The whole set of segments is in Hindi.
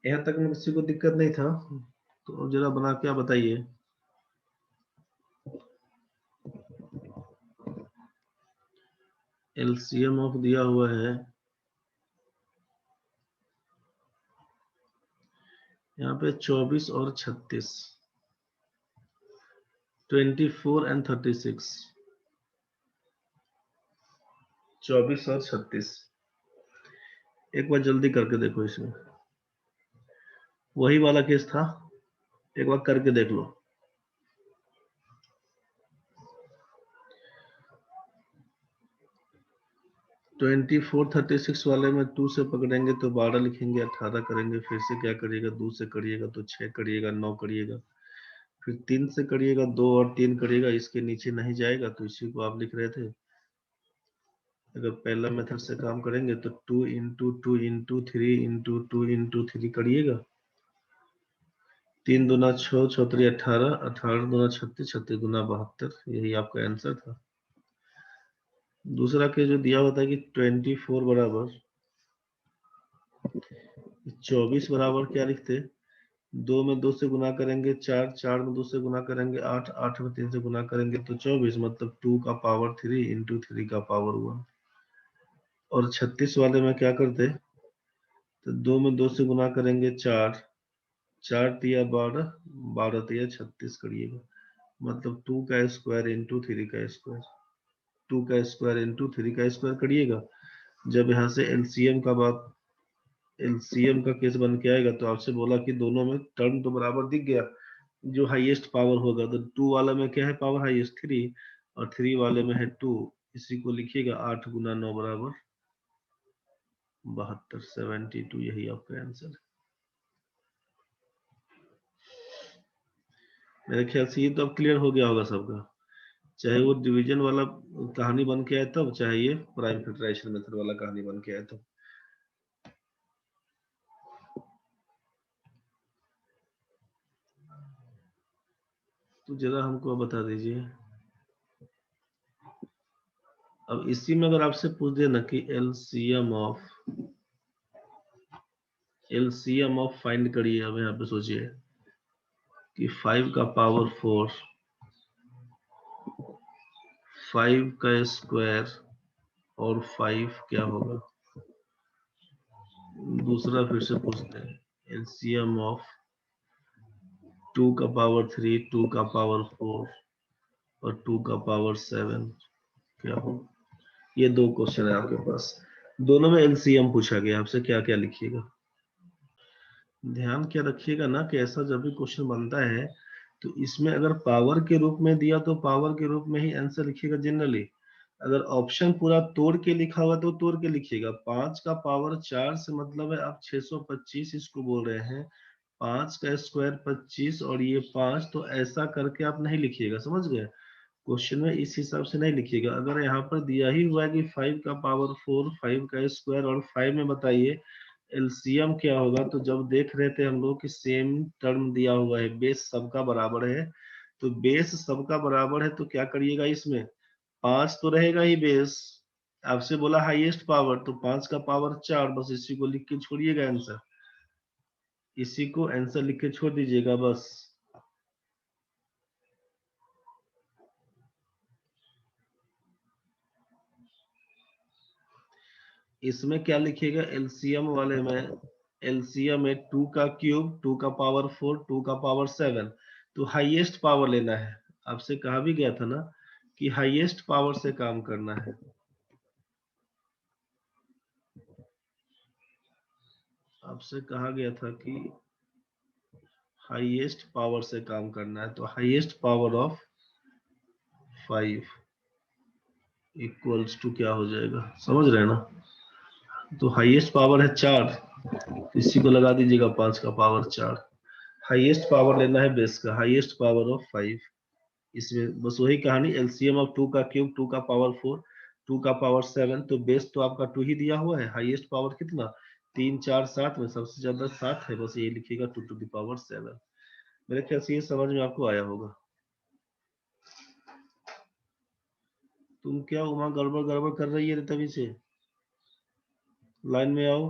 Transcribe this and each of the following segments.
यहाँ तक में किसी को दिक्कत नहीं था, तो जरा बना के आप बताइए। एलसीएम ऑफ दिया हुआ है यहाँ पे 24 और 36, 24 एंड 36, 24 और 36। एक बार जल्दी करके देखो इसमें, वही वाला केस था, एक बार करके देख लो। 24 36 वाले में 2 से पकड़ेंगे तो 12 लिखेंगे, 18 करेंगे, फिर से क्या करिएगा, 2 से करिएगा तो 6 करिएगा, 9 करिएगा, फिर 3 से करिएगा, 2 और 3 करिएगा, इसके नीचे नहीं जाएगा, तो इसी को आप लिख रहे थे। अगर पहला मेथड से काम करेंगे तो 2 इंटू 2 इंटू 3 इंटू 2 इंटू 3 करिएगा, 3 दूना 6, 6 3 18, 18 दूना 36, 36 दूना 72, यही आपका आंसर था। दूसरा के जो दिया होता है कि 24 बराबर 24 बराबर क्या लिखते, 2 में 2 से गुना करेंगे 4, 4 में 2 से गुना करेंगे 8, 8 में 3 से गुना करेंगे तो 24, मतलब 2 का पावर 3 इंटू 3 का पावर 1। और 36 वाले में क्या करते, तो 2 में 2 से गुना करेंगे 4, 4 तिया 12, 12 तिया 36 करिएगा, मतलब 2 का स्क्वायर इंटू 3 का स्क्वायर, 2 का स्क्वायर इंटू 3 का स्क्वायर करिएगा। जब यहाँ से एलसीएम का बात, एलसीएम का केस बन के आएगा, तो आपसे बोला कि दोनों में टर्म तो बराबर दिख गया, जो हाईएस्ट पावर होगा, तो 2 वाला में क्या है पावर हाईएस्ट 3, और 3 वाले में है 2, इसी को लिखिएगा 8 गुना 9 बराबर 72, 72, यही आपका आंसर है। मेरे ख्याल से ये तो अब क्लियर हो गया होगा सबका, चाहे वो डिवीजन वाला कहानी बन के आए तब, चाहे ये प्राइम फैक्टराइजेशन मेथड वाला कहानी बन के आए तब। तो जरा हमको बता दीजिए, अब इसी में अगर आपसे पूछ देना कि एलसीएम ऑफ फाइंड करिए, अब यहाँ पे सोचिए कि 5 का पावर 4, 5 का स्क्वायर और 5 क्या होगा। दूसरा फिर से पूछते हैं, एलसीएम ऑफ 2 का पावर 3, 2 का पावर 4 और 2 का पावर 7 क्या होगा। ये दो क्वेश्चन है आपके पास, दोनों में एलसीएम पूछा गया आपसे, क्या क्या लिखिएगा। ध्यान क्या रखिएगा ना कि ऐसा जब भी क्वेश्चन बनता है तो इसमें अगर पावर के रूप में दिया तो पावर के रूप में ही आंसर लिखिएगा जनरली। अगर ऑप्शन पूरा तोड़ के लिखा हुआ तो तोड़ के लिखिएगा। 5 का पावर 4 से मतलब है आप 625 इसको बोल रहे हैं, 5 का स्क्वायर 25 और ये 5, तो ऐसा करके आप नहीं लिखिएगा, समझ गए। क्वेश्चन में इस हिसाब से नहीं लिखिएगा। अगर यहाँ पर दिया ही हुआ है कि 5 का पावर 4, 5 का स्क्वायर और 5 में बताइए एलसीएम क्या होगा, तो जब देख रहे थे हम लोग कि सेम टर्म दिया हुआ है, बेस सबका बराबर है, तो बेस सबका बराबर है तो क्या करिएगा, इसमें 5 तो रहेगा ही बेस। आपसे बोला हाईएस्ट पावर, तो 5 का पावर 4, बस इसी को लिख के छोड़िएगा आंसर, इसी को आंसर लिख के छोड़ दीजिएगा बस। इसमें क्या लिखिएगा एलसीएम वाले में, एलसीएम है 2 का क्यूब, 2 का पावर 4, 2 का पावर 7, तो हाईएस्ट पावर लेना है। आपसे कहा भी गया था ना कि हाईएस्ट पावर से काम करना है, आपसे कहा गया था कि हाईएस्ट पावर से काम करना है, तो highest power of 5 equals to क्या हो जाएगा, समझ रहे हैं ना। तो हाईएस्ट पावर है 4, इसी को लगा दीजिएगा 5 का पावर 4। हाईएस्ट पावर लेना है बेस का, हाईएस्ट पावर ऑफ 5। इसमें बस वही कहानी, एलसीएम ऑफ 2 का क्यूब, 2 का पावर 4, 2 का पावर 7, तो बेस तो आपका 2 ही दिया हुआ है, हाईएस्ट पावर कितना, 3 4 7 में सबसे ज्यादा 7 है, बस ये लिखिएगा 2 टू द पावर 7। मेरे ख्याल से ये समझ में आपको आया होगा। तुम क्या उमा गड़बड़ गड़बड़ कर रही है तभी से, लाइन में आओ।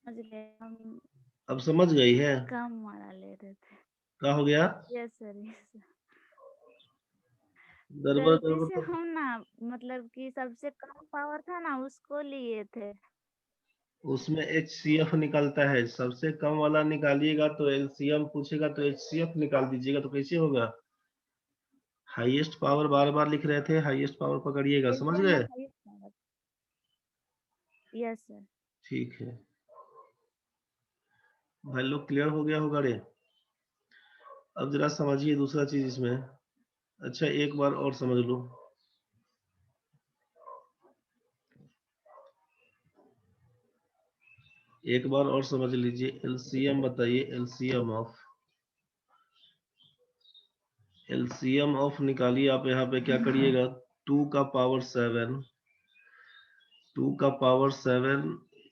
गए हम अब समझ गई है? कम वाला ले रहे थे। क्या हो गया? Yes sir, yes sir. गड़बड़ गलती गड़बड़ से तो हम ना, मतलब कि सबसे कम पावर था ना उसको लिए थे। उसमें HCF निकलता है, सबसे कम वाला निकालिएगा तो LCM पूछेगा तो HCF निकाल दीजिएगा, तो कैसे होगा? हाईएस्ट पावर बार बार लिख रहे थे, हाईएस्ट पावर पकड़िएगा, समझ एलसीएम गए? Of highest power. Yes sir. ठीक है भाई लोग, क्लियर हो गया होगा रे? अब जरा समझिए दूसरा चीज इसमें। अच्छा एक बार और समझ लो, एक बार और समझ लीजिए। एलसीएम बताइए, एलसीएम ऑफ निकालिए आप। यहाँ पे क्या करिएगा, 2 का पावर 7, 2 का पावर 7,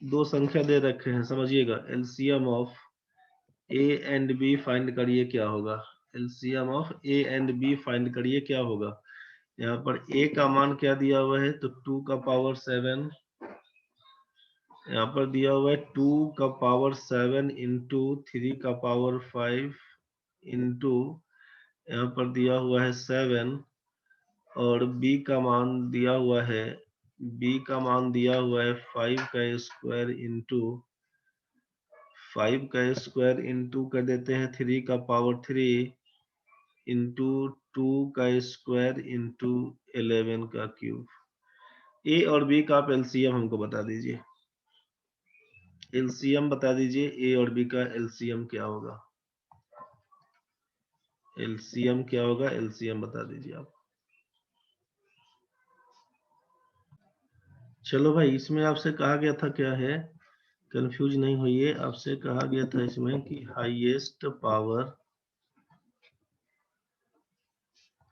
दो संख्या दे रखे हैं, समझिएगा। LCM of A and B find करिए क्या होगा। LCM of A and B find करिए क्या होगा। यहाँ पर ए का मान क्या दिया हुआ है, तो 2 का पावर 7, यहाँ पर दिया हुआ है 2 का पावर 7 इंटू 3 का पावर 5 इंटू, यहाँ पर दिया हुआ है 7, और बी का मान दिया हुआ है, बी का मान दिया हुआ है 5 का स्क्वायर इंटू, 5 का स्क्वायर इंटू कर देते हैं 3 का पावर 3 इंटू 2 का स्क्वायर इंटू 11 का क्यूब। ए और बी का आप एलसीएम हमको बता दीजिए। एलसीएम बता दीजिए, ए और बी का एलसीएम क्या होगा? एलसीएम क्या होगा, एलसीएम बता दीजिए आप। चलो भाई, इसमें आपसे कहा गया था क्या है, कंफ्यूज नहीं होइए। आपसे कहा गया था इसमें कि हाईएस्ट पावर,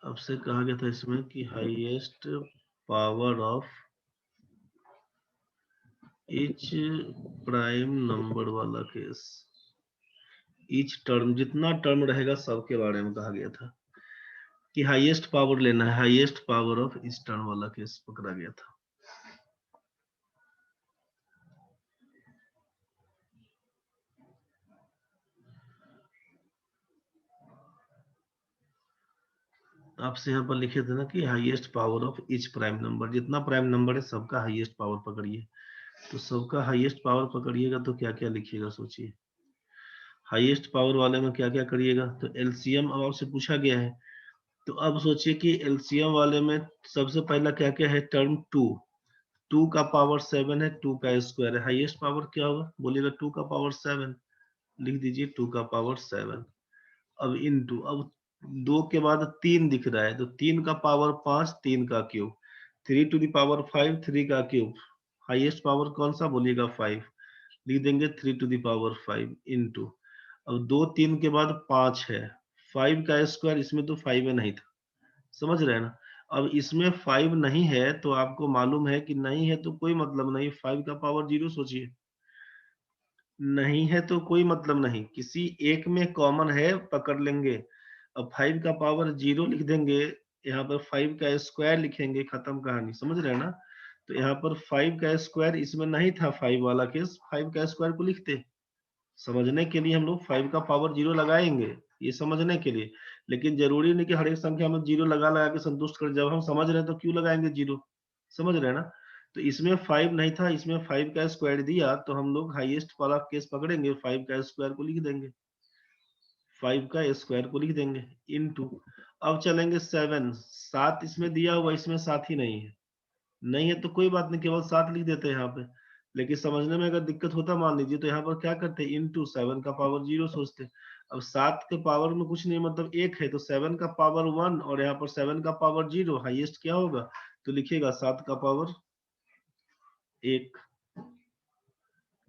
आपसे कहा गया था इसमें कि highest power of each prime number वाला केस, ईच टर्म, जितना टर्म रहेगा सबके बारे में कहा गया था कि हाईएस्ट पावर लेना है, highest power of each term वाला केस पकड़ा गया था। आपसे यहाँ पर लिखे थे ना कि highest power of each prime number, जितना प्राइम नंबर है सबका हाईएस्ट पावर पकड़िए। तो सबका हाईएस्ट पावर पकड़िएगा तो क्या क्या लिखिएगा, सोचिए। हाईएस्ट पावर वाले में क्या क्या करिएगा, तो एलसीएम अब आपसे पूछा गया है। तो अब सोचिए कि एलसीएम वाले में सबसे पहला क्या क्या है, टर्म 2, 2 का पावर 7 है, 2 का स्क्वायर है, हाईएस्ट पावर क्या होगा बोलिएगा, 2 का पावर 7, लिख दीजिए 2 का पावर 7। अब इनटू, अब 2 के बाद 3 दिख रहा है, तो 3 का पावर 5, 3 का क्यूब, 3 टू द पावर 5, 3 का क्यूब, हाईएस्ट पावर कौन सा बोलिएगा, 5, लिख देंगे 3 टू द पावर 5 इंटू, अब 2 3 के बाद 5 है, 5 का स्क्वायर, इसमें तो 5 है नहीं था, समझ रहे हैं ना। अब इसमें 5 नहीं है तो आपको मालूम है कि नहीं है तो कोई मतलब नहीं, 5 का पावर 0 सोचिए, नहीं है तो कोई मतलब नहीं, किसी एक में कॉमन है पकड़ लेंगे। अब 5 का पावर 0 लिख देंगे, यहाँ पर 5 का स्क्वायर लिखेंगे, खत्म कहानी, समझ रहे हैं ना। तो यहाँ पर 5 का स्क्वायर इसमें नहीं था, 5 वाला केस, 5 का स्क्वायर को लिखते, समझने के लिए हम लोग 5 का पावर 0 लगाएंगे, ये समझने के लिए। लेकिन जरूरी नहीं कि हर एक संख्या में 0 लगा लगा के संतुष्ट कर, जब हम समझ रहे हैं तो क्यों लगाएंगे 0, समझ रहे हैं ना। तो इसमें 5 नहीं था, इसमें 5 का स्क्वायर दिया, तो हम लोग हाईएस्ट वाला केस पकड़ेंगे, 5 का स्क्वायर को लिख देंगे, 5 का स्क्वायर को लिख देंगे इनटू, अब चलेंगे 7, 7 इसमें दिया हुआ, इसमें 7 ही नहीं है, नहीं है तो कोई बात नहीं, केवल 7 लिख देते हैं यहाँ पे। लेकिन समझने में अगर दिक्कत होता मान लीजिए, तो यहाँ पर क्या करते हैं, इंटू 7 का पावर 0 सोचते। अब 7 के पावर में कुछ नहीं, मतलब 1 है, तो 7 का पावर 1, और यहाँ पर 7 का पावर 0, हाईएस्ट क्या होगा, तो लिखिएगा 7 का पावर 1।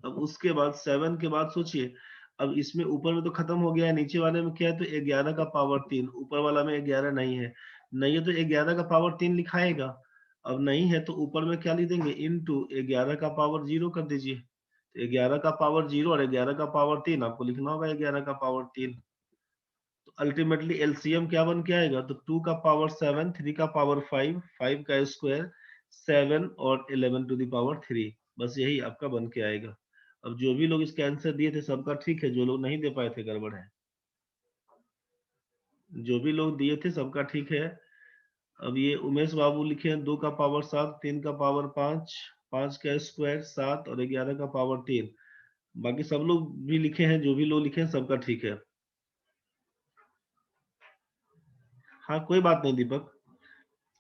अब उसके बाद 7 के बाद सोचिए, अब इसमें ऊपर में तो खत्म हो गया है, नीचे वाले में क्या है, तो 11 का पावर 3, ऊपर वाला में 11 नहीं है, नहीं है तो 11 का पावर 3 लिखाएगा। अब नहीं है तो ऊपर में क्या लिख देंगे, इंटू 11 का पावर 0 कर दीजिए, तो 11 का पावर 0 और 11 का पावर 3 आपको लिखना होगा, 11 का पावर 3। तो अल्टीमेटली एलसीएम क्या बन के आएगा, तो 2 का पावर 7, 3 का पावर 5, 5 का स्क्वायर 7 और 11 टू द पावर 3, बस यही आपका बन के आएगा। अब जो भी लोग इसके आंसर दिए थे सबका ठीक है, जो लोग नहीं दे पाए थे गड़बड़ है। जो भी लोग दिए थे सबका ठीक है। अब ये उमेश बाबू लिखे हैं 2 का पावर 7, 3 का पावर 5, 5 का स्क्वायर 7 और 11 का पावर 3। बाकी सब लोग भी लिखे हैं, जो भी लोग लिखे हैं सबका ठीक है। हाँ कोई बात नहीं दीपक,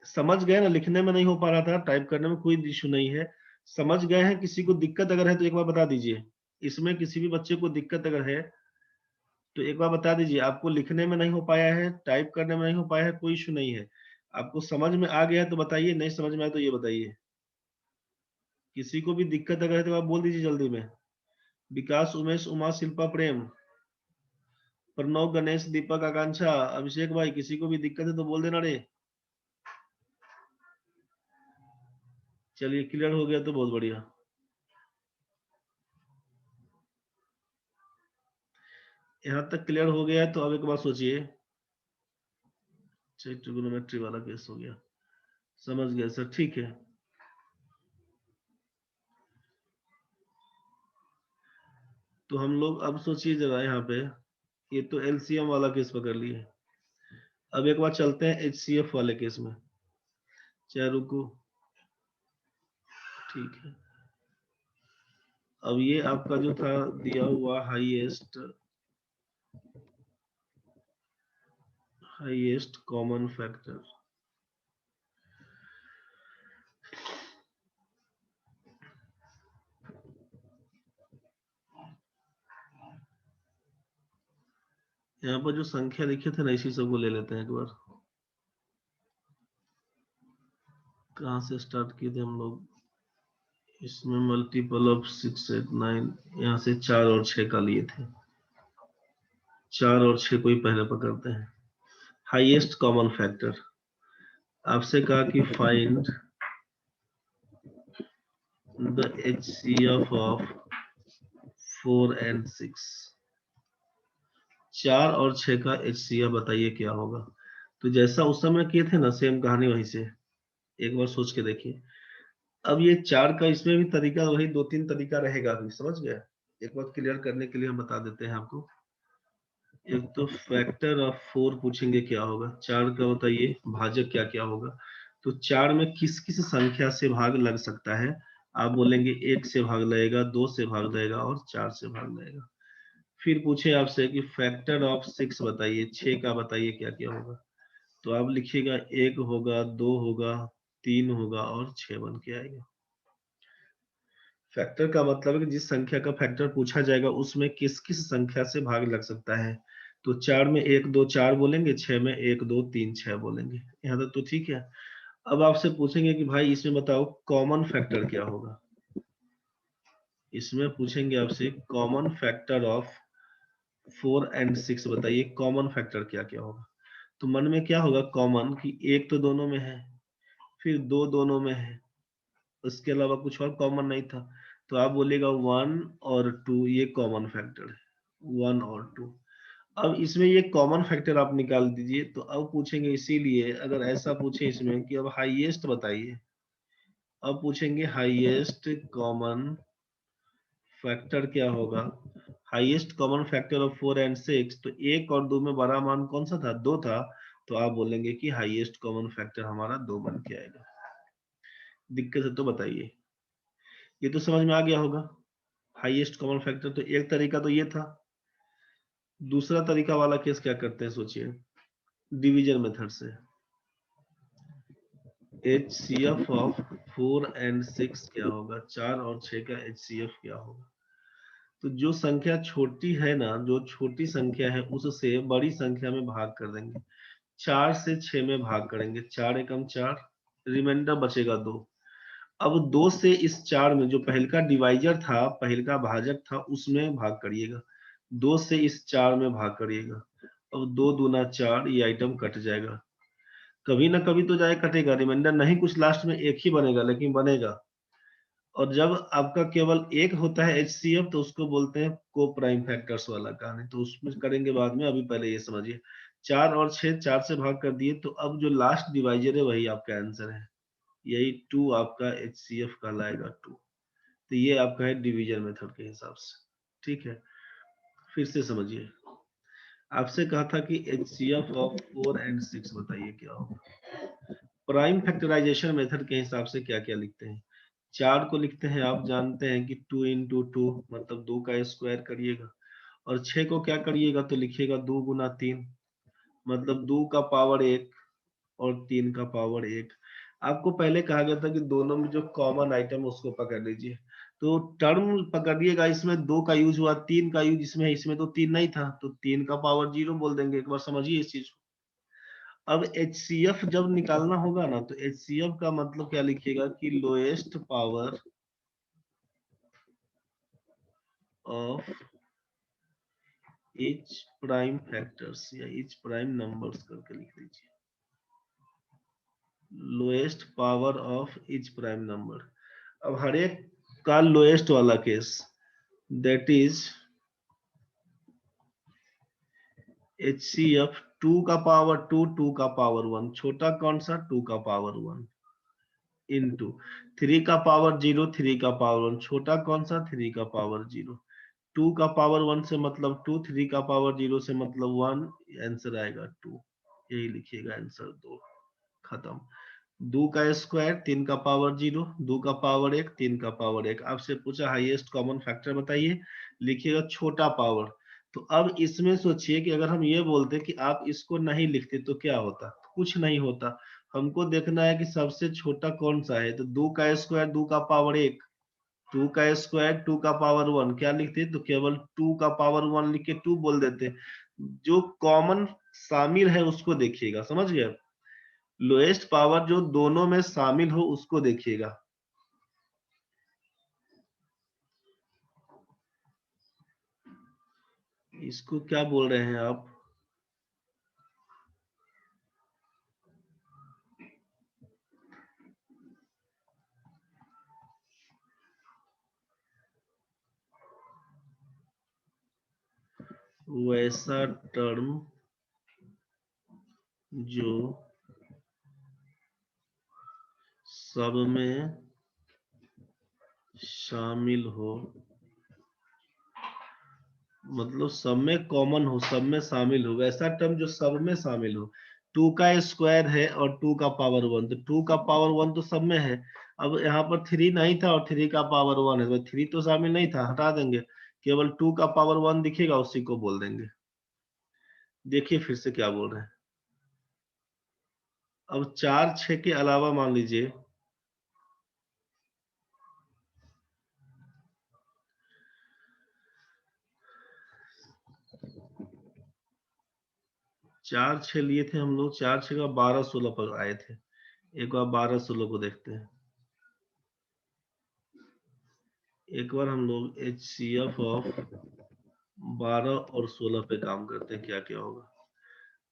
समझ गए ना, लिखने में नहीं हो पा रहा था, टाइप करने में कोई इशू नहीं है, समझ गए हैं। किसी को दिक्कत अगर है तो एक बार बता दीजिए, इसमें किसी भी बच्चे को दिक्कत अगर है तो एक बार बता दीजिए। आपको लिखने में नहीं हो पाया है, टाइप करने में नहीं हो पाया है, कोई इशू नहीं है। आपको समझ में आ गया है तो बताइए, नहीं समझ में आया तो ये बताइए। किसी को भी दिक्कत अगर है तो आप बोल दीजिए जल्दी में। विकास, उमेश, उमा, शिल्पा, प्रेम, प्रणव, गणेश, दीपक, आकांक्षा, अभिषेक भाई, किसी को भी दिक्कत है तो बोल देना रे। चलिए क्लियर हो गया तो बहुत बढ़िया। यहाँ तक क्लियर हो गया है तो अब एक बार सोचिए। ट्रिगोनोमेट्री वाला केस हो गया, समझ गया सर, ठीक है। तो हम लोग अब सोचिए जरा यहाँ पे, ये तो एलसीएम वाला केस पकड़ लिए। अब एक बार चलते हैं एचसीएफ वाले केस में। चाहे रुको, ठीक है। अब ये आपका जो था दिया हुआ हाईएस्ट कॉमन फैक्टर, यहाँ पर जो संख्या लिखे थे ना इसी सबको ले लेते हैं एक बार। कहाँ से स्टार्ट किए थे हम लोग, इसमें मल्टीपल ऑफ 6, 8, 9, यहाँ से 4 और 6 का लिए थे। 4 और 6 को ही पहले पकड़ते हैं। हाईएस्ट कॉमन फैक्टर आपसे कहा कि find the HCF of 4 and 6। 4 और 6 का HCF बताइए क्या होगा। तो जैसा उस समय किए थे ना, सेम कहानी वहीं से, एक बार सोच के देखिए। अब ये 4 का इसमें भी तरीका वही 2-3 तरीका रहेगा, अभी समझ गया। एक बार क्लियर करने के लिए हम बता देते हैं आपको। एक तो फैक्टर ऑफ 4 पूछेंगे क्या होगा, 4 का बताइए भाजक क्या क्या होगा। तो 4 में किस किस संख्या से भाग लग सकता है, आप बोलेंगे 1 से भाग लगेगा, 2 से भाग लगेगा और 4 से भाग लगेगा। फिर पूछे आपसे कि फैक्टर ऑफ 6 बताइए, 6 का बताइए क्या क्या होगा। तो आप लिखिएगा 1 होगा, 2 होगा, 3 होगा और 6 बन के आएगा। फैक्टर का मतलब है कि जिस संख्या का फैक्टर पूछा जाएगा उसमें किस किस संख्या से भाग लग सकता है। तो 4 में 1 2 4 बोलेंगे, 6 में 1 2 3 6 बोलेंगे। यहाँ तक तो ठीक है। अब आपसे पूछेंगे कि भाई इसमें बताओ कॉमन फैक्टर क्या होगा। इसमें पूछेंगे आपसे कॉमन फैक्टर ऑफ 4 and 6 बताइए कॉमन फैक्टर क्या क्या होगा। तो मन में क्या होगा कॉमन, कि 1 तो दोनों में है, फिर 2 दोनों में है, उसके अलावा कुछ और कॉमन नहीं था। तो आप बोलेगा 1 और 2 ये कॉमन फैक्टर है, 1 और 2। अब इसमें ये कॉमन फैक्टर आप निकाल दीजिए। तो अब पूछेंगे, इसीलिए अगर ऐसा पूछे इसमें कि अब हाईएस्ट बताइए, अब पूछेंगे हाईएस्ट कॉमन फैक्टर क्या होगा। Highest common factor of 4 and 6, तो 1 और 2 में बड़ा मान कौन सा था, 2 था। तो आप बोलेंगे कि हाईएस्ट कॉमन फैक्टर हमारा 2 बन के आएगा। दिक्कत है तो बताइए। ये तो समझ में आ गया होगा। हाईएस्ट कॉमन फैक्टर तो एक तरीका तो ये था। दूसरा तरीका वाला केस क्या करते हैं सोचिए, डिवीजन मेथड से। HCF ऑफ 4 and 6 क्या होगा, 4 और 6 का HCF क्या होगा। तो जो संख्या छोटी है ना, जो छोटी संख्या है उससे बड़ी संख्या में भाग कर देंगे। 4 से 6 में भाग करेंगे, 4 एकम 4, रिमाइंडर बचेगा 2। अब 2 से इस 4 में जो पहल का डिवाइजर था, पहल का भाजक था, उसमें भाग करिएगा। 2 से इस 4 में भाग करिएगा। अब 2 दूना 4, ये आइटम कट जाएगा। कभी ना कभी तो जाए कटेगा, रिमाइंडर नहीं, कुछ लास्ट में एक ही बनेगा लेकिन बनेगा। और जब आपका केवल एक होता है HCF तो उसको बोलते हैं को प्राइम फैक्टर्स वाला कहानी, तो उसमें करेंगे बाद में, अभी पहले ये समझिए। 4 और 6 4 से भाग कर दिए, तो अब जो लास्ट डिवाइजर है वही आपका आंसर है, यही 2 आपका HCF कहलाएगा, 2। तो ये आपका है डिवीजन मेथड के हिसाब से। ठीक है, फिर से समझिए। आपसे कहा था कि HCF ऑफ 4 and 6 बताइए क्या होगा। प्राइम फैक्टराइजेशन मेथड के हिसाब से क्या क्या लिखते हैं। 4 को लिखते हैं, आप जानते हैं कि 2 into 2 मतलब 2 का स्क्वायर करिएगा, और 6 को क्या करिएगा तो लिखिएगा 2 गुना 3 मतलब 2 का पावर 1 और 3 का पावर 1। आपको पहले कहा गया था कि दोनों में जो कॉमन आइटम है उसको पकड़ लीजिए, तो टर्म पकड़िएगा। इसमें 2 का यूज हुआ, 3 का यूज इसमें है, इसमें तो 3 नहीं था, तो 3 का पावर 0 बोल देंगे। एक बार समझिए इस चीज को। अब HCF जब निकालना होगा ना, तो HCF का मतलब क्या लिखिएगा कि lowest power of each prime factors या ईच प्राइम नंबर्स करके लिख लीजिए, lowest power of each prime number. अब हर एक का लोएस्ट वाला केस, दैट इज HCF 2 का पावर 2, 2 का पावर 1, छोटा कौन सा 2 का पावर 1 इंटू 3 का पावर 0, 3 का पावर 1, छोटा कौन सा 3 का पावर 0। 2 का पावर 1 से मतलब 2, 3 का पावर 0 से मतलब 1, आंसर आएगा 2। यही लिखिएगा आंसर 2। खत्म। 2 का स्क्वायर 3 का पावर 0, 2 का पावर 1, 3 का पावर 1। आपसे पूछा हाईएस्ट कॉमन फैक्टर बताइए, लिखिएगा छोटा पावर। तो अब इसमें सोचिए कि अगर हम ये बोलते कि आप इसको नहीं लिखते तो क्या होता। कुछ नहीं होता। हमको देखना है कि सबसे छोटा कौन सा है, तो 2 का स्क्वायर 2 का पावर 1, 2 का स्क्वायर 2 का पावर 1 क्या लिखते तो केवल 2 का पावर 1 लिख के 2 बोल देते। जो कॉमन शामिल है उसको देखिएगा, समझ गए। लोएस्ट पावर जो दोनों में शामिल हो उसको देखिएगा। इसको क्या बोल रहे हैं आप। वैसा टर्म जो सब में शामिल हो, मतलब सब में कॉमन हो, सब में शामिल हो, वैसा टर्म जो सब में शामिल हो। 2 का स्क्वायर है और 2 का पावर 1, तो 2 का पावर 1 तो सब में है। अब यहाँ पर 3 नहीं था और 3 का पावर 1 है, तो 3 तो शामिल नहीं था, हटा देंगे। केवल 2 का पावर 1 दिखेगा, उसी को बोल देंगे। देखिए फिर से क्या बोल रहे हैं। अब 4 6 के अलावा मान लीजिए 4 6 लिए थे हम लोग, 4 6 का 12 16 पर आए थे। एक बार 12 16 को देखते हैं। एक बार हम लोग HCF ऑफ 12 और 16 पे काम करते हैं, क्या क्या होगा।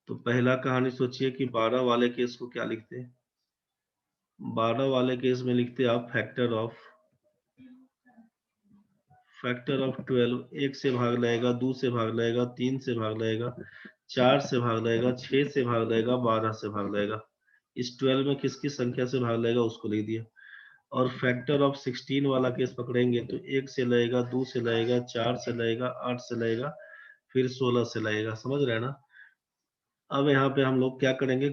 तो पहला कहानी सोचिए कि 12 वाले केस को क्या लिखते हैं। 12 वाले केस में लिखते हैं आप फैक्टर ऑफ 12। 1 से भाग लगेगा, 2 से भाग लगेगा, 3 से भाग लगेगा, 4 से भाग लगेगा, 6 से भाग लगेगा, 12 से भाग लगेगा। इस 12 में किसकी संख्या से भाग लगेगा उसको लिख दिया। और फैक्टर ऑफ 16 वाला केस पकड़ेंगे तो 1 से लगेगा, 2 से लगेगा, 4 से लगेगा, 8 से लगेगा, फिर 16 से लगेगा। समझ रहे हैं ना। अब यहाँ पे हम लोग क्या करेंगे,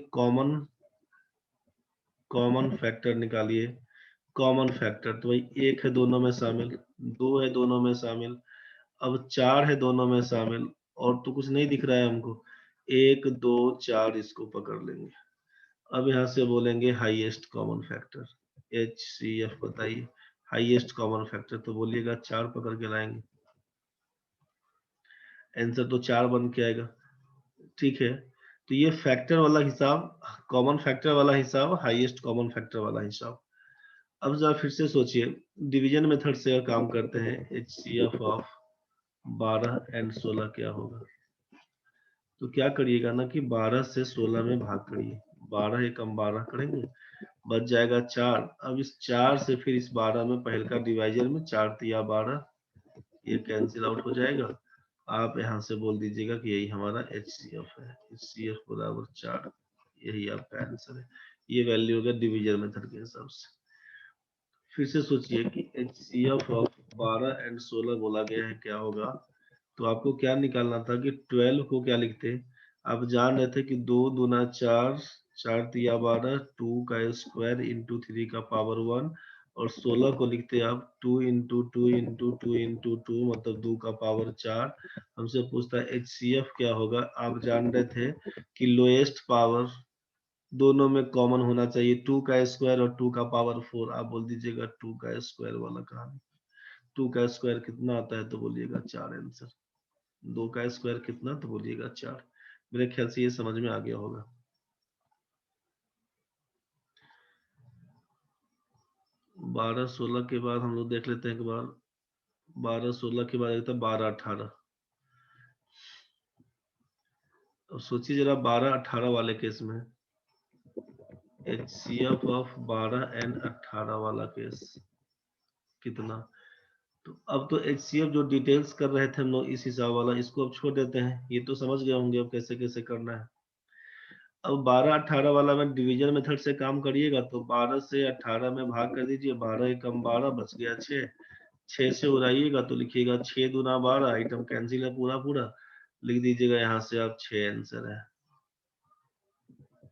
कॉमन फैक्टर निकालिए। कॉमन फैक्टर तो भाई 1 है दोनों में शामिल, 2 है दोनों में शामिल, अब 4 है दोनों में शामिल, और तो कुछ नहीं दिख रहा है हमको। 1 2 4 इसको पकड़ लेंगे। अब यहाँ से बोलेंगे हाईएस्ट कॉमन फैक्टर, HCF बताइए हाईएस्ट कॉमन फैक्टर, तो बोलिएगा 4 पकड़ के लाएंगे। आंसर तो 4 बन के आएगा। ठीक है, तो ये फैक्टर वाला हिसाब, कॉमन फैक्टर वाला हिसाब, हाईएस्ट कॉमन फैक्टर वाला हिसाब। अब जरा फिर से सोचिए, डिवीजन मेथड से अगर काम करते हैं, HCF ऑफ 12 एंड 16 क्या होगा। तो क्या करिएगा ना कि 12 से 16 में भाग करिए, 12 एकम 12 करेंगे, बच जाएगा 4। अब इस 4 से फिर इस 12 में पहल का डिवाइजर में 4 तिया 12, ये कैंसिल आउट हो जाएगा। आप यहाँ से बोल दीजिएगा कि यही हमारा HCF है, HCF बराबर 4। यही आपका आंसर है। ये वैल्यू होगा डिवीजन मेथड के हिसाब से। फिर से सोचिए कि HCF ऑफ 12 एंड 16 बोला गया है, क्या होगा? तो आपको क्या निकालना था कि 12 को क्या लिखते? आप जान रहे थे कि 2 दूना 4, 4 तिया 12, 2 का स्क्वायर इंटू 3 का पावर 1, और 16 को लिखते आप 2 इंटू 2 इंटू 2 इंटू 2, मतलब 2 का पावर 4। हमसे पूछता है HCF क्या होगा? आप जान रहे थे कि लोएस्ट पावर दोनों में कॉमन होना चाहिए, 2 का स्क्वायर और 2 का पावर 4। आप बोल दीजिएगा 2 का स्क्वायर वाला कहानी। 2 का स्क्वायर कितना आता है? तो बोलिएगा 4 आंसर। 2 का स्क्वायर कितना? तो बोलिएगा 4। मेरे ख्याल से ये समझ में आ गया होगा। 12-16 के बाद हम लोग देख लेते हैं एक बार। 12-16 के बाद एक था 12-18। अब सोचिए जरा 12-18 वाले केस में HCF ऑफ 12 एंड 18 वाला केस कितना? तो अब तो HCF जो डिटेल्स कर रहे थे हम लोग इस हिसाब वाला, इसको अब छोड़ देते हैं। ये तो समझ गए होंगे अब कैसे कैसे करना है। अब 12-18 वाला में डिवीजन मेथड से काम करिएगा तो 12 से 18 में भाग कर दीजिए। 12 एकम 12, बच गया 6। 6 से उड़ाइएगा तो लिखिएगा 6 दूना 12, आइटम कैंसिल है पूरा पूरा, लिख दीजिएगा यहाँ से आप 6 आंसर है।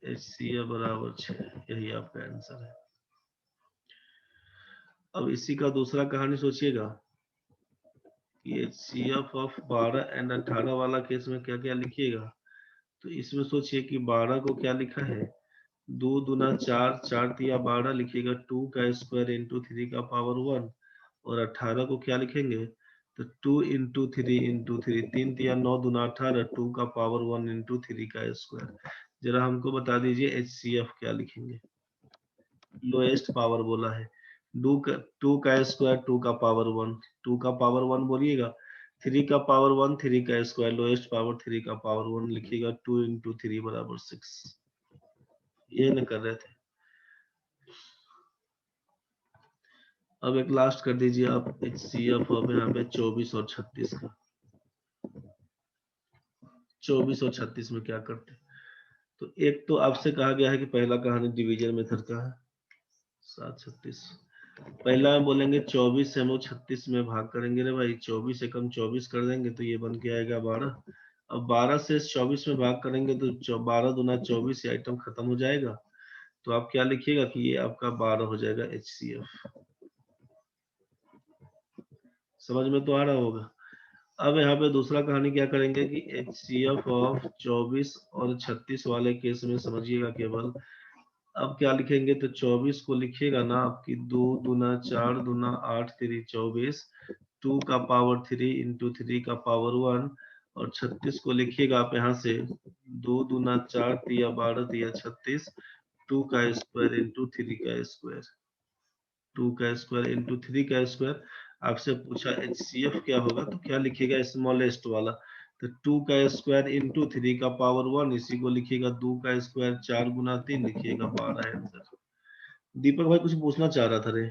HCF बराबर 6, यही आपका आंसर है। अब इसी का दूसरा कहानी सोचिएगा कि HCF ऑफ 12 एंड 18 वाला केस में क्या क्या लिखिएगा। तो इसमें सोचिए कि 12 को क्या लिखा है? 2 दूना 4, 4 तिया 12, लिखिएगा 2 का स्क्वायर इंटू 3 का पावर 1। और 18 को क्या लिखेंगे? तो 2 इंटू 3 इंटू 3, 3 तिया 9 दूना 18, 2 का पावर 1 इंटू 3 का स्क्वायर। जरा हमको बता दीजिए HCF क्या लिखेंगे? लोएस्ट पावर बोला है, 2 का स्क्वायर 2 का पावर 1, 2 का पावर 1 बोलिएगा, 3 का पावर 1, 3 का स्क्वायर, लोएस्ट पावर 3 का पावर 1, लिखिएगा 2 इंटू 3 बराबर 6। ये न कर रहे थे। अब एक लास्ट कर दीजिए आप HCF अब यहाँ पे 24 और 36 का। 24 और 36 में क्या करते? तो एक तो आपसे कहा गया है कि पहला कहानी डिवीजन मेथड का है। 7-36 पहला में बोलेंगे 24 से हम लोग 36 में भाग करेंगे। रे भाई 24 से कम 24 कर देंगे तो ये बन के आएगा 12। अब 12 से 24 में भाग करेंगे तो 12 दूना 24, ये आइटम खत्म हो जाएगा। तो आप क्या लिखिएगा कि ये आपका 12 हो जाएगा HCF। समझ में तो आ रहा होगा। अब यहाँ पे दूसरा कहानी क्या करेंगे कि HCF ऑफ 24 और 36 वाले केस में समझिएगा केवल। अब क्या लिखेंगे? तो 24 को लिखिएगा ना आपकी 2 दूना 4 दूना 8 3 24, 2 का पावर 3 इंटू 3 का पावर 1। और 36 को लिखिएगा आप यहाँ से 2 दूना 4 तिया 12 तिया 36, 2 का स्क्वायर इंटू 3 का स्क्वायर, 2 का स्क्वायर इंटू 3 का स्क्वायर। आपसे पूछा HCF क्या होगा तो क्या लिखिएगा? स्मॉलेस्ट वाला। तो 2 का स्क्वायर इंटू 3 का पावर 1, इसी को लिखिएगा 2 का स्क्वायर 4 गुना 3, लिखिएगा 12 आंसर। दीपक भाई कुछ पूछना चाह रहा था रे।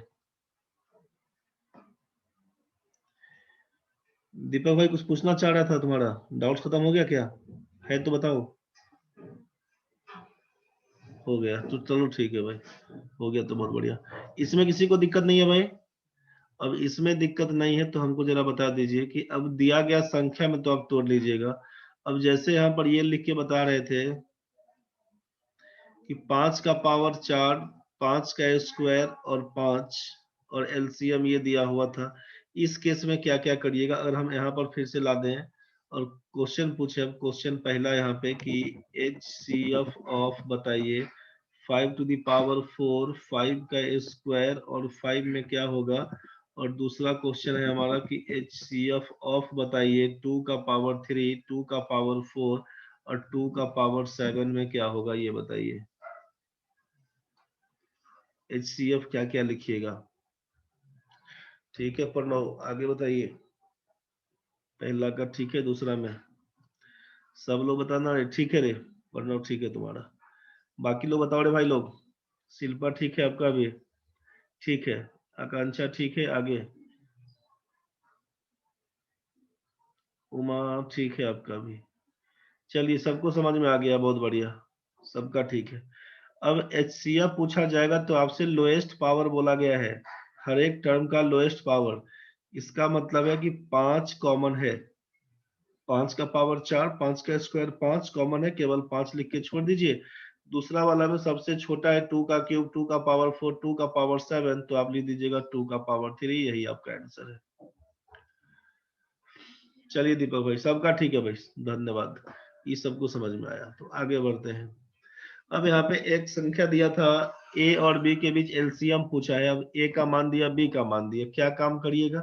दीपक भाई कुछ पूछना चाह रहा था, तुम्हारा डाउट खत्म हो गया क्या? है तो बताओ। हो गया तो चलो ठीक है भाई, हो गया तो बहुत बढ़िया। इसमें किसी को दिक्कत नहीं है भाई? अब इसमें दिक्कत नहीं है तो हमको जरा बता दीजिए कि अब दिया गया संख्या में तो आप तोड़ लीजिएगा। अब जैसे यहाँ पर ये लिख के बता रहे थे कि 5 का पावर 4, 5 का स्क्वायर और 5, और एलसीएम ये दिया हुआ था। इस केस में क्या क्या करिएगा? अगर हम यहाँ पर फिर से ला दें और क्वेश्चन पूछे, अब क्वेश्चन पहला यहाँ पे कि HCF ऑफ बताइए 5 टू द पावर 4, 5 का स्क्वायर और 5 में क्या होगा? और दूसरा क्वेश्चन है हमारा कि HCF ऑफ बताइए 2 का पावर 3, 2 का पावर 4 और 2 का पावर 7 में क्या होगा? ये बताइए HCF क्या क्या लिखिएगा। ठीक है प्रणव, आगे बताइए। पहला का ठीक है, दूसरा में सब लोग बताना रे। ठीक है रे प्रणव, ठीक है तुम्हारा। बाकी लोग बताओ रे भाई लोग। शिल्पा ठीक है आपका भी? ठीक है। आकांक्षा ठीक है? आगे उमा ठीक है आपका भी? चलिए सबको समझ में आ गया, बहुत बढ़िया, सबका ठीक है। अब HCF पूछा जाएगा तो आपसे लोएस्ट पावर बोला गया है, हर एक टर्म का लोएस्ट पावर, इसका मतलब है कि 5 कॉमन है, 5 का पावर 4, 5 का स्क्वायर 5 कॉमन है, केवल 5 लिख के छोड़ दीजिए। दूसरा वाला में सबसे छोटा है 2 का क्यूब, 2 का पावर 4, 2 का पावर 7, तो आप लिख दीजिएगा 2 का पावर 3, यही आपका आंसर है। चलिए दीपक भाई, सबका ठीक है भाई, धन्यवाद, ये सबको समझ में आया। तो आगे बढ़ते हैं। अब यहाँ पे एक संख्या दिया था, ए और बी के बीच एलसीएम पूछा है। अब ए का मान दिया, बी का मान दिया, क्या काम करिएगा?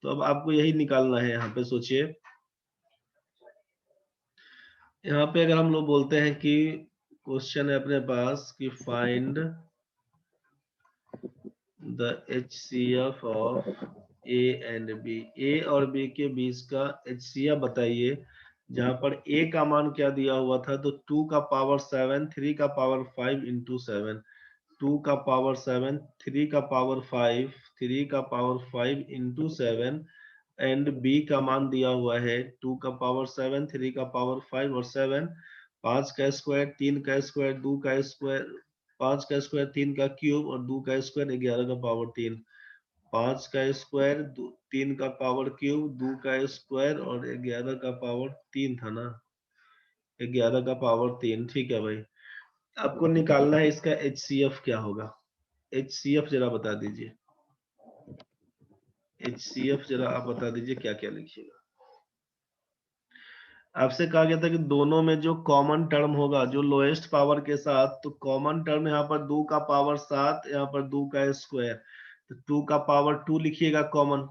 तो अब आपको यही निकालना है। यहाँ पे सोचिए, यहाँ पे अगर हम लोग बोलते हैं कि क्वेश्चन है अपने पास कि find the HCF of A and b, a और बी के बीच का HCF बताइए। जहां पर ए का मान क्या दिया हुआ था, तो 2 का पावर 7, 3 का पावर 5 इंटू 7, 2 का पावर 7, 3 का पावर 5, 3 का पावर 5 इंटू 7, एंड बी का मान दिया हुआ है 2 का पावर 7, 3 का पावर 5 और 7, 5 का स्क्वायर, 3 का स्क्वायर, 2 का स्क्वायर, 5 का स्क्वायर, 3 का क्यूब और 2 का स्क्वायर, 11 का पावर 3, 5 का स्क्वायर, 3 का पावर क्यूब, 2 का स्क्वायर और 11 का पावर 3 था ना, 11 का पावर 3। ठीक है भाई, आपको निकालना है इसका HCF क्या होगा। HCF जरा बता दीजिए, HCF जरा आप बता दीजिए क्या क्या लिखिएगा। आपसे कहा गया था कि दोनों में जो कॉमन टर्म होगा, जो लोएस्ट पावर के साथ, तो कॉमन टर्म यहाँ पर 2 का पावर 7, यहाँ पर 2 का स्क्वायर, तो 2 का पावर 2 लिखिएगा कॉमन।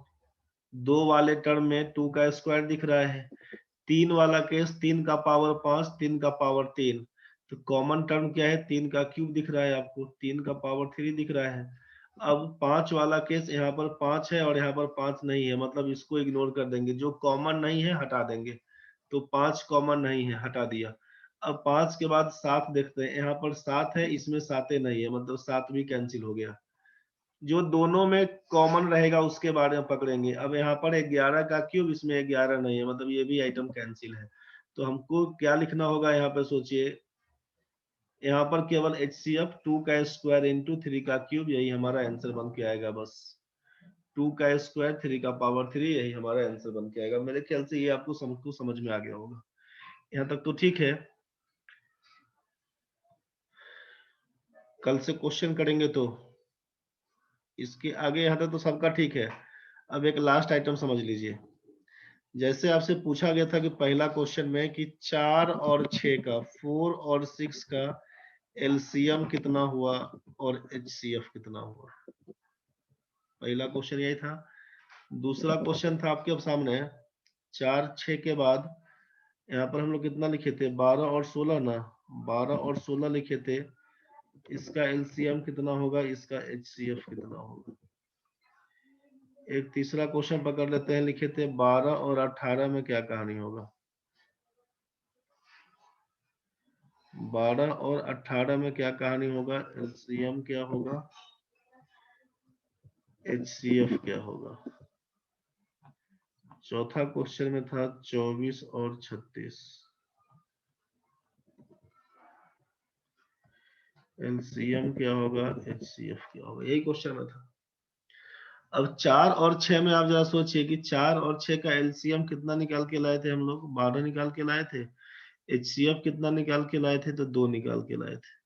दो वाले टर्म में 2 का स्क्वायर दिख रहा है। 3 वाला केस 3 का पावर 5, 3 का पावर 3, तो कॉमन टर्म क्या है, 3 का क्यूब दिख रहा है आपको, 3 का पावर 3 दिख रहा है। अब 5 वाला केस, यहाँ पर 5 है और यहाँ पर 5 नहीं है, मतलब इसको इग्नोर कर देंगे, जो कॉमन नहीं है हटा देंगे। तो 5 कॉमन नहीं है, हटा दिया। अब 5 के बाद 7 देखते हैं, यहाँ पर 7 है, इसमें 7 नहीं है, मतलब 7 भी कैंसिल हो गया। जो दोनों में कॉमन रहेगा उसके बारे में पकड़ेंगे। अब यहाँ पर 11 का क्यूब, इसमें 11 नहीं है, मतलब ये भी आइटम कैंसिल है। तो हमको क्या लिखना होगा यहाँ पे, सोचिए, यहाँ पर केवल HCF 2 का स्क्वायर इंटू 3 का क्यूब, यही हमारा आंसर बन के आएगा। बस 2 का स्क्वायर, 3 का पावर 3, यही हमारा आंसर बन के आएगा। मेरे ख्याल से ये आपको समझ में आ गया होगा, यहाँ तक तो ठीक है। कल से क्वेश्चन करेंगे तो इसके आगे यहाँ तक तो सबका ठीक है। अब एक लास्ट आइटम समझ लीजिए। जैसे आपसे पूछा गया था कि पहला क्वेश्चन में कि 4 और 6 का, 4 और 6 का एलसीएम कितना हुआ और HCF कितना हुआ। पहला क्वेश्चन यही था। दूसरा क्वेश्चन था आपके सामने, 4 6 के बाद यहाँ पर हम लोग कितना लिखे थे, 12 और 16 ना, 12 और 16 लिखे थे। इसका एलसीएम कितना होगा, इसका HCF कितना होगा। एक तीसरा क्वेश्चन पकड़ लेते हैं, लिखे थे 12 और 18 में क्या कहानी होगा। 12 और 18 में क्या कहानी होगा, एलसीएम क्या होगा, HCF क्या होगा। चौथा क्वेश्चन में था 24 और 36, एलसीएम क्या होगा, HCF क्या होगा, यही क्वेश्चन में था। अब 4 और 6 में आप जरा सोचिए कि 4 और 6 का एलसीएम कितना निकाल के लाए थे हम लोग, 12 निकाल के लाए थे। HCF कितना निकाल के लाए थे, तो 2 निकाल के लाए थे।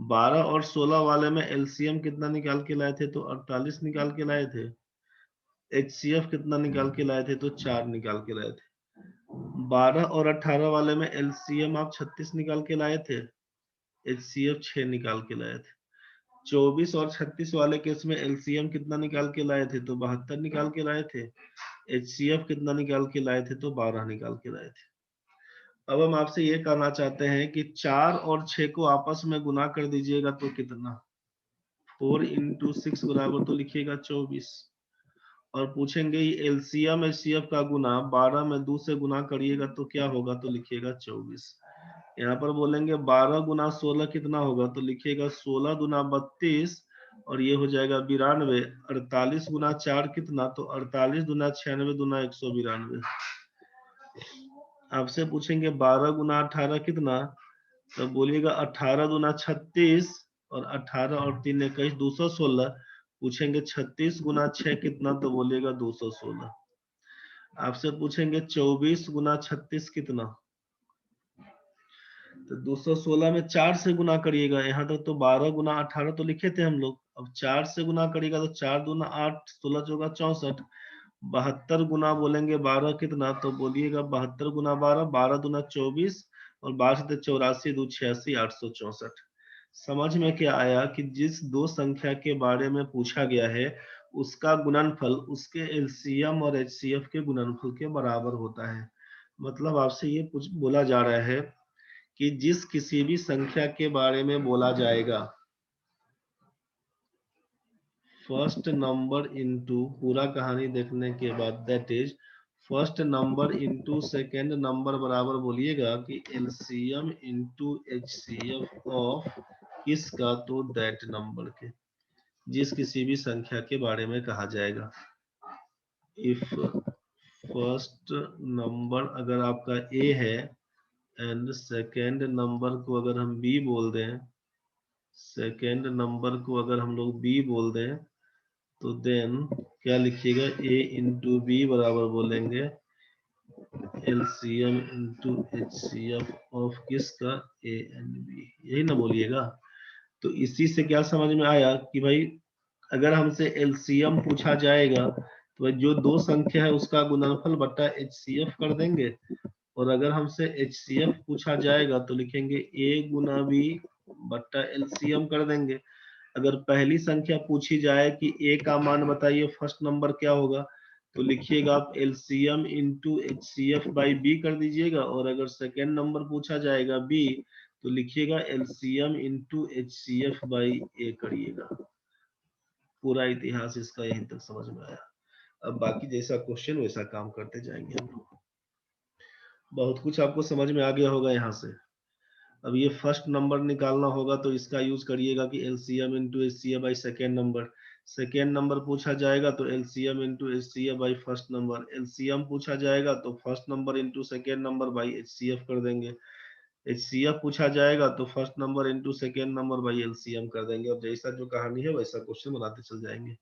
12 और 16 वाले में एलसीएम कितना निकाल के लाए थे, तो 48 निकाल के लाए थे। HCF कितना निकाल के लाए थे, तो 4 निकाल के लाए थे। 12 और 18 वाले में एलसीएम आप 36 निकाल के लाए थे, HCF 6 निकाल के लाए थे। 24 और 36 वाले केस में एलसीएम कितना निकाल के लाए थे, तो 72 निकाल के लाए थे। HCF कितना निकाल के लाए थे, तो 12 निकाल के लाए थे। अब हम आपसे ये कहना चाहते हैं कि 4 और 6 को आपस में गुना कर दीजिएगा तो कितना, 4 इंटू 6 बराबर तो लिखिएगा 24। और पूछेंगे एलसीएम HCF का गुना, 12 में 2 से गुना करिएगा तो क्या होगा, तो लिखिएगा 24। यहाँ पर बोलेंगे 12 गुना 16 कितना होगा, तो लिखिएगा 16 गुना 32 और ये हो जाएगा 92। 48 गुना 4 कितना, तो 48 गुना 96 गुना 192। आपसे पूछेंगे 12 गुना 18 कितना, तो बोलिएगा 18 गुना 36 और 18 और 3 21, 216। पूछेंगे 36 गुना 6 कितना, तो बोलिएगा 216। आपसे पूछेंगे 24 गुना 36 कितना, तो 216 में 4 से गुना करिएगा। यहाँ तक तो 12 गुना 18 तो लिखे थे हम लोग। अब 4 से गुना करिएगा तो 4 दूना 8, 16 चौका 64। 72 गुना बोलेंगे 12 कितना, तो बोलिएगा 72 गुना 12, 12 दूना 24 और 12 से 84, 2 86, 864। समझ में क्या आया कि जिस दो संख्या के बारे में पूछा गया है उसका गुणनफल उसके एलसीएम और एचसीएफ के गुणनफल के बराबर होता है। मतलब आपसे ये कुछ बोला जा रहा है कि जिस किसी भी संख्या के बारे में बोला जाएगा, फर्स्ट नंबर इनटू, पूरा कहानी देखने के बाद, that is first number into second number बराबर बोलिएगा कि एलसीएम इनटू एचसीएफ ऑफ किसका, तो दैट नंबर के, जिस किसी भी संख्या के बारे में कहा जाएगा। इफ फर्स्ट नंबर अगर आपका ए है एंड सेकेंड नंबर को अगर हम बी बोल दें, सेकेंड नंबर को अगर हम लोग बी बोल दें, तो देन क्या लिखिएगा, ए इंटू बी बराबर बोलेंगे एलसीएम इंटू एचसीएफ ऑफ किसका, ए एंड बी, यही ना बोलिएगा। तो इसी से क्या समझ में आया कि भाई अगर हमसे एलसीएम पूछा जाएगा तो भाई जो दो संख्या है उसका गुणनफल बट्टा एचसीएफ कर देंगे, और अगर हमसे एचसीएफ पूछा जाएगा तो लिखेंगे ए गुना बी बट्टा एलसीएम कर देंगे। अगर पहली संख्या पूछी जाए कि ए का मान बताइए फर्स्ट नंबर क्या होगा, तो लिखिएगा आप LCM into HCF by B कर दीजिएगा, और अगर सेकेंड नंबर पूछा जाएगा बी तो लिखिएगा एलसीएम इंटू एचसीएफ बाई ए करिएगा। पूरा इतिहास इसका यहीं तक समझ में आया। अब बाकी जैसा क्वेश्चन वैसा काम करते जाएंगे हम लोग। बहुत कुछ आपको समझ में आ गया होगा यहाँ से। अब ये फर्स्ट नंबर निकालना होगा तो इसका यूज करिएगा कि LCM into HCF by second number. Second number पूछा जाएगा तो LCM into HCF by first number. LCM पूछा जाएगा तो first number into second number by HCF कर देंगे। एचसीएफ पूछा जाएगा तो first number into second number by LCM कर देंगे। और जैसा जो कहानी है वैसा क्वेश्चन बनाते चल जाएंगे।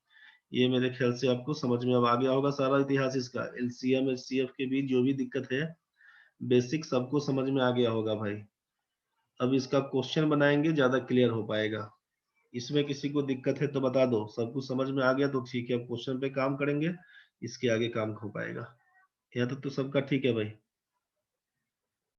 ये मेरे ख्याल से आपको समझ में अब आ गया होगा सारा इतिहास इसका। एलसीएम एचसीएफ के बीच जो भी दिक्कत है बेसिक सबको समझ में आ गया होगा भाई। अब इसका क्वेश्चन बनाएंगे ज्यादा क्लियर हो पाएगा। इसमें किसी को दिक्कत है तो बता दो, सब कुछ समझ में आ गया तो ठीक है, क्वेश्चन पे काम करेंगे, इसके आगे काम हो पाएगा। यहाँ तक तो सबका ठीक है भाई।